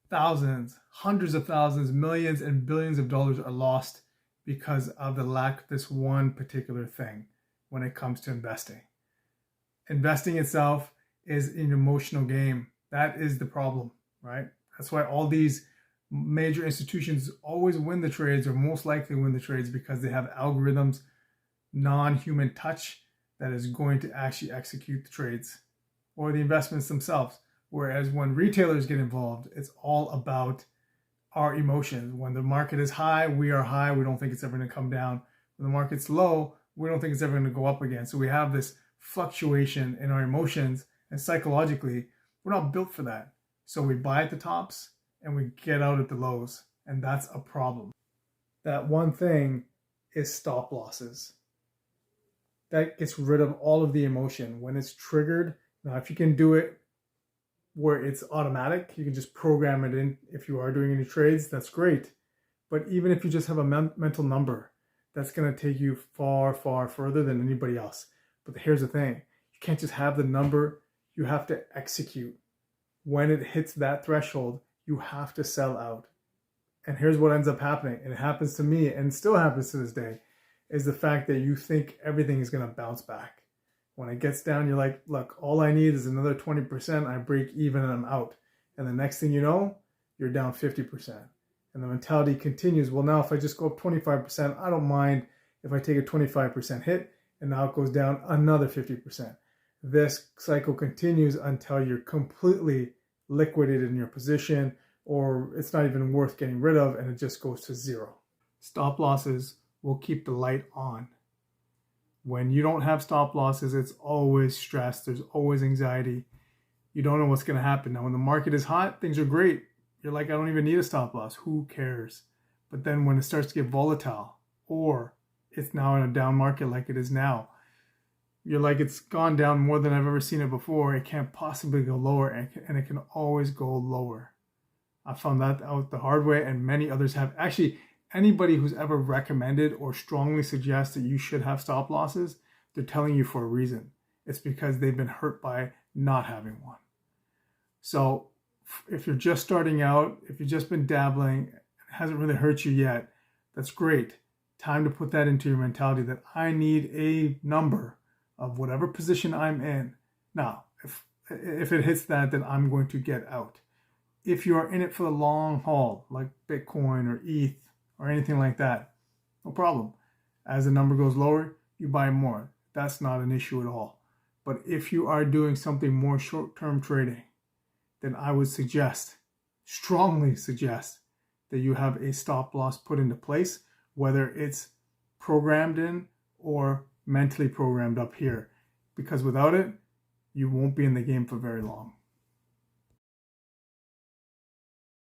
thousands, hundreds of thousands, millions, and billions of dollars are lost because of the lack of this one particular thing when it comes to investing. Investing itself is an emotional game. That is the problem, right? That's why all these major institutions always win the trades, or most likely win the trades, because they have algorithms, non-human touch that is going to actually execute the trades or the investments themselves. Whereas when retailers get involved, it's all about our emotions. When the market is high, we are high. We don't think it's ever going to come down. When the market's low, we don't think it's ever going to go up again. So we have this fluctuation in our emotions, and psychologically, we're not built for that. So we buy at the tops and we get out at the lows, and that's a problem. That one thing is stop losses. That gets rid of all of the emotion when it's triggered. Now, if you can do it where it's automatic, you can just program it in. If you are doing any trades, that's great. But even if you just have a mental number, that's going to take you far, far further than anybody else. But here's the thing. You can't just have the number. You have to execute. When it hits that threshold, you have to sell out. And here's what ends up happening. And it happens to me, and still happens to this day, is the fact that you think everything is going to bounce back. When it gets down, you're like, look, all I need is another 20%. I break even and I'm out. And the next thing you know, you're down 50%. And the mentality continues. Well, now if I just go up 25%, I don't mind if I take a 25% hit, and now it goes down another 50%. This cycle continues until you're completely liquidated in your position, or it's not even worth getting rid of, and it just goes to zero. Stop losses will keep the light on. When you don't have stop losses, it's always stress. There's always anxiety. You don't know what's going to happen. Now, when the market is hot, things are great. You're like, I don't even need a stop loss. Who cares? But then when it starts to get volatile, or it's now in a down market like it is now, you're like, it's gone down more than I've ever seen it before. It can't possibly go lower, and it can always go lower. I found that out the hard way, and many others have. Actually, anybody who's ever recommended or strongly suggests that you should have stop losses, they're telling you for a reason. It's because they've been hurt by not having one. So if you're just starting out, if you've just been dabbling, it hasn't really hurt you yet, that's great. Time to put that into your mentality that I need a number of whatever position I'm in. Now, if it hits that, then I'm going to get out. If you are in it for the long haul, like Bitcoin or ETH or anything like that, no problem. As the number goes lower, you buy more. That's not an issue at all. But if you are doing something more short-term trading, then I would strongly suggest, that you have a stop loss put into place, whether it's programmed in or mentally programmed up here. Because without it, you won't be in the game for very long.